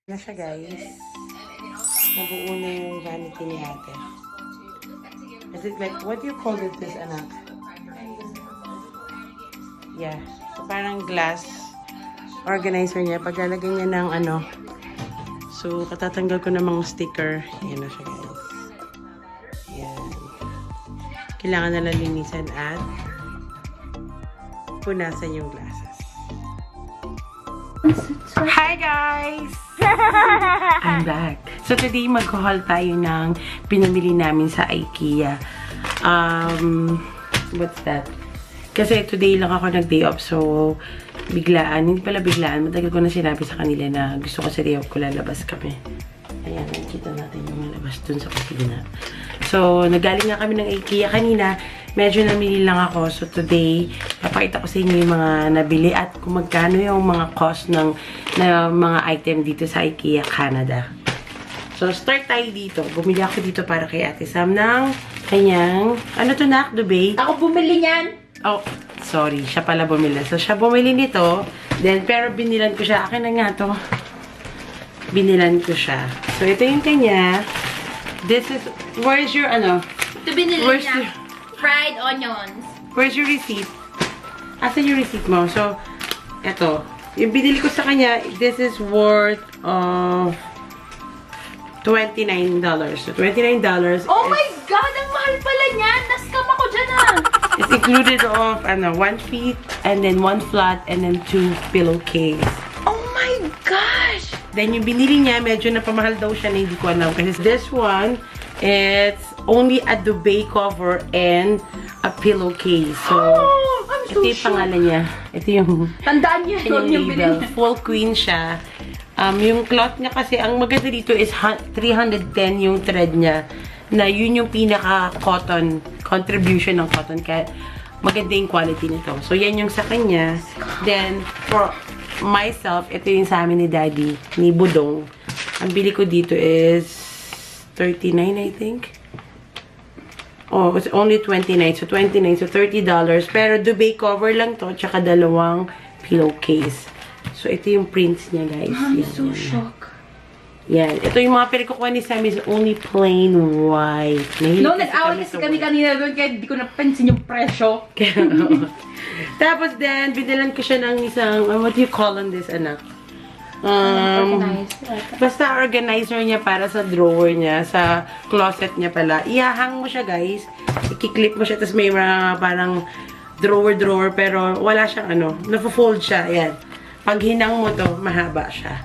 Na siya, guys. Nabuo na yung vanity ni ate. Is it like, what do you call this, anak? Yeah. So, parang glass organizer niya. Paglalagay niya ng ano. So, katatanggal ko ng mga sticker. Yan na siya, guys. Yan. Kailangan na lang linisan at punasan yung glasses. Hi, guys! I'm back. So, today mag-haul tayo ng pinamili namin sa Ikea. What's that? Kasi today lang ako nag-day off. So, biglaan. Hindi pala biglaan. Matagal ko na sinabi sa kanila na gusto ko sa day off ko lalabas kami. Ayan, nakikita natin yung malabas dun sa kusina. So, nagaling nga kami ng Ikea kanina. Medyo namili lang ako. So, today, papakita ko sa inyo yung mga nabili at kung magkano yung mga cost ng mga item dito sa Ikea, Canada. So, start tayo dito. Bumili ako dito para kay Ate Sam ng kanyang, ano to, nak? Dubay? Ako bumili niyan. Oh, sorry. Siya pala bumili. So, siya bumili nito. Then, pero binilan ko siya. Akin na nga to. Binilan ko siya. So, ito yung kanya. This is, where's your, ano? Ito binili niya. Fried onions. Where's your receipt? Asan yung receipt mo? So, eto. Yung binili ko sa kanya, this is worth of $29. So, $29 Oh my God! Ang mahal pala niyan! Nascam ako dyan ah! It's included of, ano, 1 feet, and then 1 flat, and then 2 pillowcase. Oh my gosh! Then, yung binili niya, medyo napamahal daw siya na hindi ko alam. Kasi this one, it's only a duvet cover and a pillowcase. So, I'm ito so yung pangalan niya. Ito yung tandaan niyo yun yung binili niya. Full queen siya. Yung cloth niya kasi, ang maganda dito is 310 yung thread niya. Na yun yung pinaka-cotton, contribution ng cotton. Kaya maganda yung quality nito. So, yan yung sa kanya. Then, for myself, ito yung sa amin ni Daddy, ni Budong. Ang bili ko dito is $39, I think. Oh, it's only $29. So, $29. So, $30. Pero, duvet cover lang to. Tsaka dalawang pillowcase. So, ito yung prints niya, guys. I'm so shocked. Yan. Ito yung mga pinikukuha ni Sam is only plain white. No, nag-away kasi kami kanina doon kaya hindi ko napansin yung presyo. Tapos, then, binilan ko siya ng isang, what do you call on this, anak? Basta organizer niya para sa drawer niya, sa closet niya pala. Ihahang mo siya, guys. Ikiklip mo siya, tapos may mga parang drawer, pero wala siyang ano, napo-fold siya. Ayan. Pag hinang mo to, mahaba siya.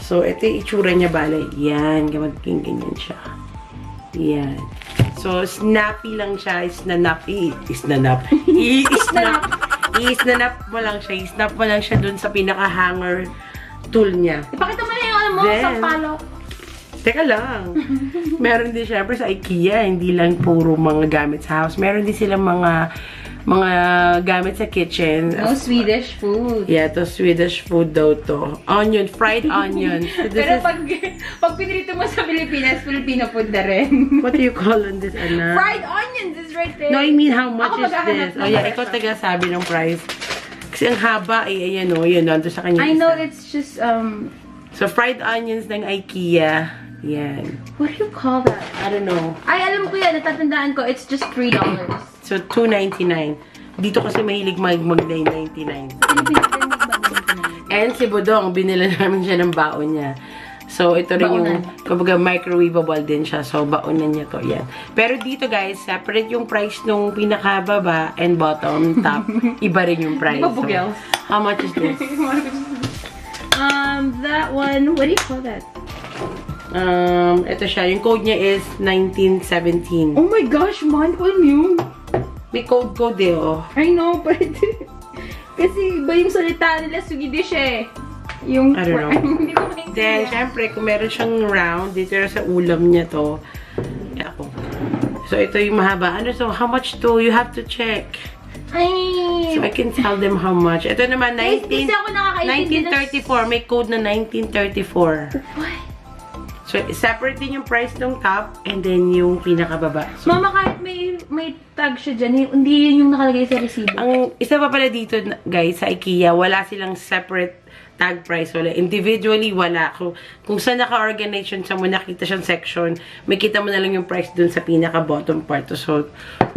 So, ito yung itsura niya, bale. Yan, magiging ganyan siya. Yan. So, snappy lang siya. Isnanap mo lang siya. I-snap mo lang siya dun sa pinaka-hanger tool niya. Ipakita mo na yung ano mo, sa palok. Teka lang. Meron din syempre sa Ikea, hindi lang puro mga gamit sa house. Meron din silang mga gamit sa kitchen. No, Swedish food. Yeah, to Swedish food daw to. Onion, fried onion. So pero pag pinrito mo sa Pilipinas, Filipino food na rin. What do you call on this, Anna? Fried onions is right there. No, I mean, how much is this? Oh, yeah, presyo. ikaw taga-sabi ng price. Kasi ang haba, ayan o, yun, nandun sa kanya. I know it's just, So, fried onions ng Ikea. Yan. what do you call that? I don't know. Ay, alam ko yan. Natatandaan ko. It's just $3. So, $2.99. Dito kasi mahilig mag-$9.99. And si Budong, binila namin siya ng baon niya. So, ito rin yung, kumbaga, microwavable din siya. So, baonan niya to. Yan. Pero dito, guys, separate yung price nung pinakababa and bottom, top. Iba rin yung price. So, how much is this? That one, what do you call that? Ito siya. Yung code niya is 1917. Oh my gosh, man, alam yun. May code eh, oh. I know, but kasi iba yung salita nila, Swedish eh. Yung, I don't know. Hindi ko maintindihan. Then, syempre, kung meron siyang round, dito sa ulam niya to. Ako. So, ito yung mahaba. Ano, so, how much to? You have to check. Ay, So, I can tell them how much. Ito naman, kasi ako nakakaintindi 1934. May code na 1934. What? So, separate din yung price ng top and then yung pinakababa. So, Mama, kahit may tag siya dyan. Hindi yun yung nakalagay sa resibo. Ang isa pa pala dito, guys, sa IKEA, wala silang separate tag price. Wala. Individually, wala. Kung saan naka-organize yun, sa mo nakita siyang section, may kita mo na lang yung price dun sa pinaka-bottom part. So,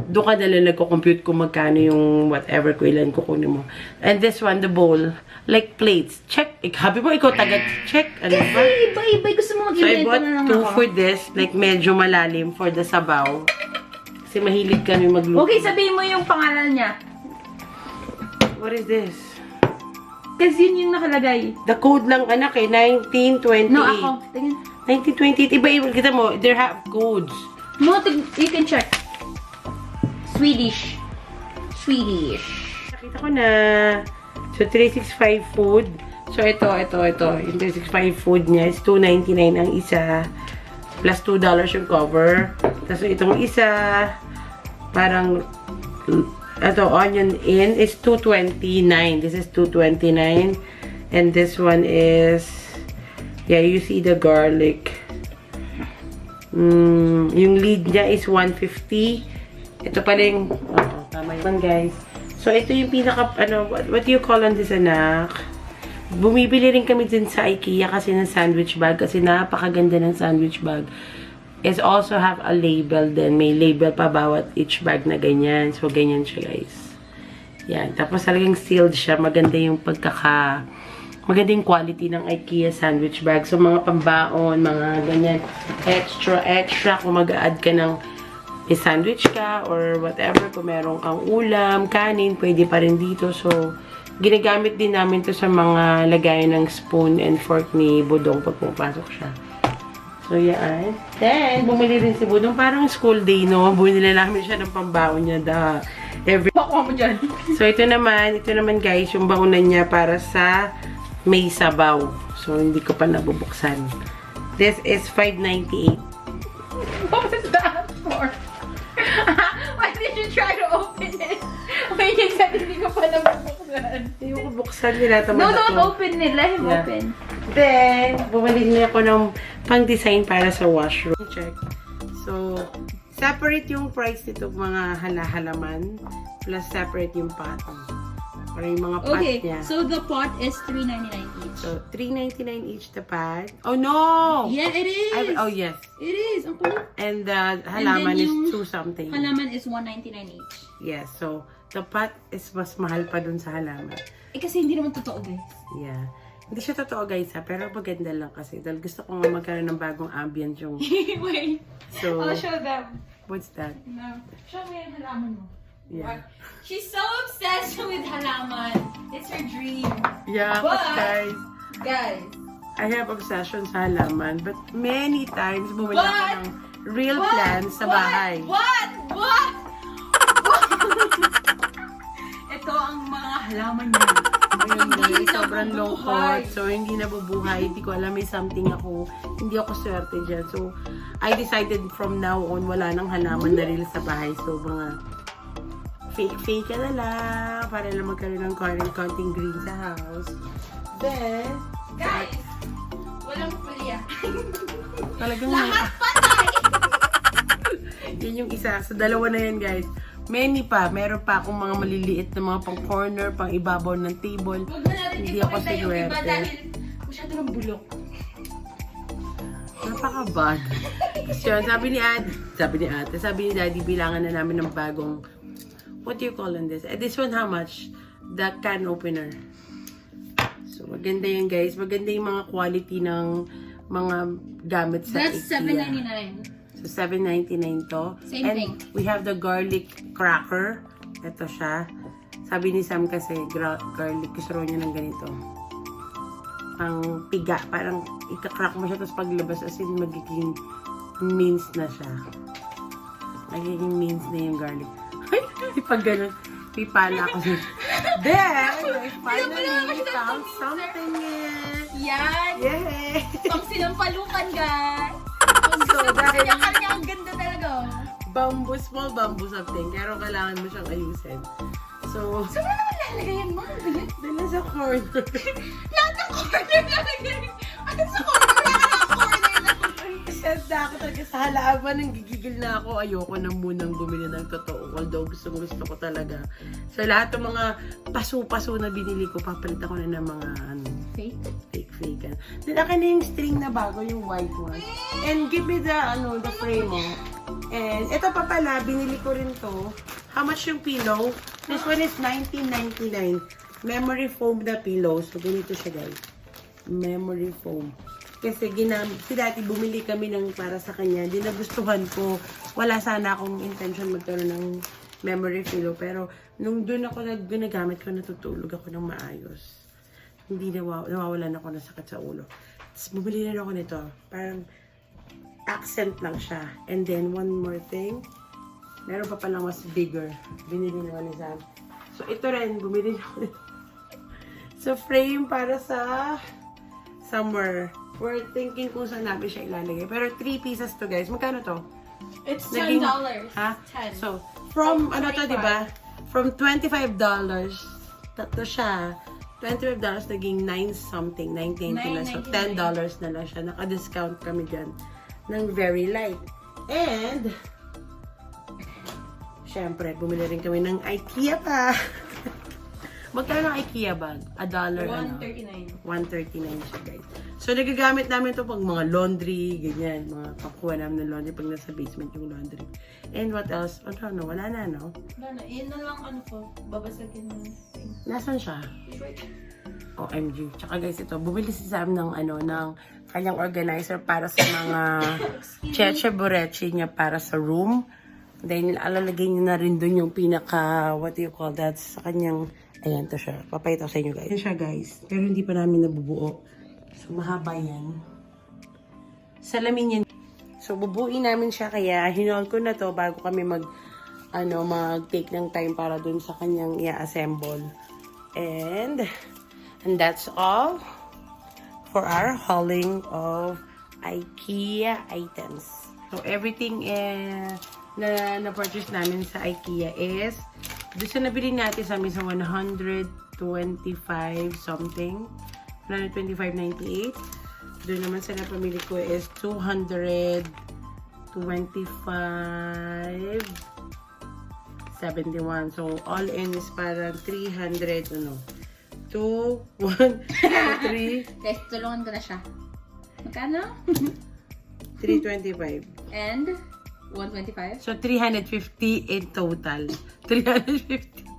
doon ka na lang nagko-compute kung magkano yung whatever kailan kukunin mo. And this one, the bowl, like plates. Check. Habi mo, ikaw taga-check. Ano ba? Kasi iba-iba. Gusto mo So, I mag-invento bought na lang two ako. for this, like medyo malalim for the sabaw. Kasi mahilig kami magluto. Okay, sabihin mo yung pangalan niya. What is this? Kasi yun yung nakalagay. The code lang, anak eh, 1928. No, ako. Tingin. 1928. Iba-iba. Kita mo, there have codes. No, you can check. Swedish. Nakita ko na. So, 365 food. So, ito. Yung 365 food niya is $2.99 ang isa. Plus $2 yung cover. Tapos, itong isa, parang, ito, onion in is $2.29. This is $2.29. And this one is, yeah, you see the garlic. Yung lead niya is $1.50. Ito pa rin, tama yun, guys. So, ito yung pinaka, what do you call on this, anak? Bumibili rin kami din sa IKEA kasi ng sandwich bag. Kasi napakaganda ng sandwich bag. Is also have a label din. May label pa bawat each bag na ganyan. So, ganyan siya, guys. Yan. Tapos, talagang sealed siya. Maganda yung maganda yung quality ng IKEA sandwich bag. So, mga pambaon, mga ganyan. Extra. Kung mag-add ka ng may sandwich ka or whatever. Kung meron kang ulam, kanin, pwede pa rin dito. So, ginagamit din namin to sa mga lagayan ng spoon and fork ni Budong pag pumapasok siya. So, yan. Then, bumili rin si Budong. Parang school day, no? Bumili namin siya ng pambaon niya. Pakuha mo dyan. So, ito naman, guys, yung baonan niya para sa may sabaw. So, hindi ko pa nabubuksan. This is $5.98. What was that for? Why did you try to open it? When you said hindi ko pa nabubuksan. Hindi ko buksan nila. No, don't open it. Let him open. Then, bumili niya ako ng pang-design para sa washroom. Check. So, separate yung price nito mga halaman plus separate yung pot. Para yung mga pot niya. So the pot is $3.99 each. So, $3.99 each the pot. Oh, no! Yeah, it is! Oh, yes. It is. Ang kulit. And the halaman is yung $2 something. Halaman is $1.99 each. Yes. So, the pot is mas mahal pa dun sa halaman. Eh, kasi hindi naman totoo, guys. Yeah. Hindi siya totoo, guys, ha? Pero maganda lang kasi. Dahil gusto ko nga magkaroon ng bagong ambience yung... Wait. So, I'll show them. what's that? No. Show me yung halaman mo. Yeah. She's so obsessed with halaman. It's her dream. Yeah, But- guys, Guys. I have obsession sa halaman. But many times, bumili ako What? ng real plants sa bahay. What? Ito ang mga halaman niya. Ayun, Hindi guys, sobrang nabubuhay. lungkot. So, hindi nabubuhay. Hindi ko alam, may something ako. Hindi ako swerte dyan. So, I decided from now on, wala nang halaman na real sa bahay. So, mga fake ka na lang. Para lang magkaroon ng konting green sa house. Then, Guys, walang pulya. talagang Lahat patay! yan yung isa. So, dalawa na yan, guys. Many pa. Meron pa akong mga maliliit na mga pang corner, pang ibabaw ng table. Huwag na natin Hindi ako ipakita yung iba sigurete. dahil masyado ng bulok. Napaka-bad. So, sabi ni Daddy, bilangan na namin ng bagong, what do you call on this? This one, how much? The can opener. So, maganda yan, guys. Maganda yung mga quality ng mga gamit sa That's IKEA. $7.99. So, $7.99 to. Same And thing. we have the garlic cracker. Ito siya. Sabi ni Sam kasi, garlic, gusto raw niya ng ganito. Pang piga. Parang ika-crack mo siya, tapos paglabas, as in, magiging minced na siya. Magiging minced na yung garlic. Ay, pag ganun, pipala ako siya. Then, I finally found something here. Yan! Yay! Pang sinampalukan, guys! So, dahil Kanya-kanya ang ganda talaga. small bamboo something, pero kailangan mo siyang ayusin. So, Saan mo naman lalagay yan, Mom? dala sa corner. Lahat ng corner lalagay. Ano sa corner? Wala ka ng corner na. Kasi Content na ako talaga sa halaman. Nanggigigil na ako. Ayoko na munang bumili ng totoo. Although gusto ko talaga. Sa lahat ng mga paso-paso na binili ko, papalitan ko na ng mga fake. Then akin na yung string na bago, yung white one. And give me the frame mo. And ito pa pala, binili ko rin to. How much yung pillow? This one is $19.99. Memory foam na pillow. So, ganito siya, guys. Memory foam. Kasi si dati bumili kami ng para sa kanya. Hindi nagustuhan ko. Wala sana akong intention magkaroon ng memory pillow. Pero, nung doon ako ginagamit ko, natutulog ako ng maayos. Hindi nawawalan ako ng sakit sa ulo. Tapos, bumili rin ako nito. Parang, accent lang siya. And then, one more thing. Meron pa palang mas bigger. Binili naman ni Sam. So, ito rin. Bumili ako nito. So, frame para sa somewhere. We're thinking kung saan namin siya ilalagay. Pero 3 pieces to, guys. Magkano to? It's $10. Ha? 10. So, from, diba? From $25. Tatlo siya. $25 naging 9 something. $9.99. So, $10 na lang siya. Naka-discount kami dyan ng very light. And, syempre, bumili rin kami ng Ikea pa. Magkano ang Ikea bag? $1.39. $1.39 siya, guys. So, nagagamit namin ito pag mga laundry, ganyan. Mga pakuha namin ng laundry pag nasa basement yung laundry. And what else? Wala na, no? Wala na. Yun na lang, babasagin ng thing. Nasaan siya? OMG. Tsaka guys, ito, bumili si Sam ng kanyang organizer para sa mga cheche borechi niya para sa room. Then, alalagay niya na rin dun yung pinaka, what do you call that, sa kanyang, ayan, to siya. Papayita ko sa inyo, guys. Ayan siya, guys. Pero hindi pa namin nabubuo. So, mahaba yan. Salamin yan. So, bubuin namin siya, kaya hinol ko na to bago kami mag-take ng time para dun sa kanyang i-assemble. And that's all for our hauling of Ikea items. So, everything na-purchase namin sa Ikea is doon sa nabili natin sa amin sa 125 something. 125.98. Doon naman sa napamili ko is 225.71. So, all in is parang 300, 2, 1, 3. Guys, tulungan ko na siya. Magkano? 325. And 125? So, 350 in total. 350.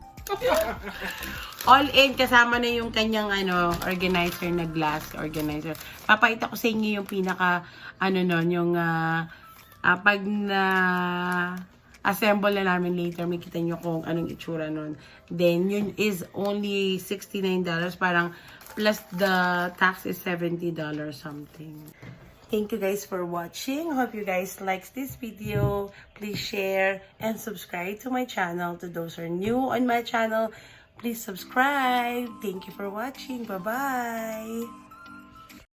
All in, kasama na yung kanyang organizer na glass organizer. Papakita ko sa inyo yung pinaka, yung pag assemble na namin later, may kita nyo kung anong itsura nun. Then, yun is only $69. Parang, plus the tax is $70 something. Thank you guys for watching. Hope you guys liked this video. Please share and subscribe to my channel. To those who are new on my channel, please subscribe. Thank you for watching. Bye-bye.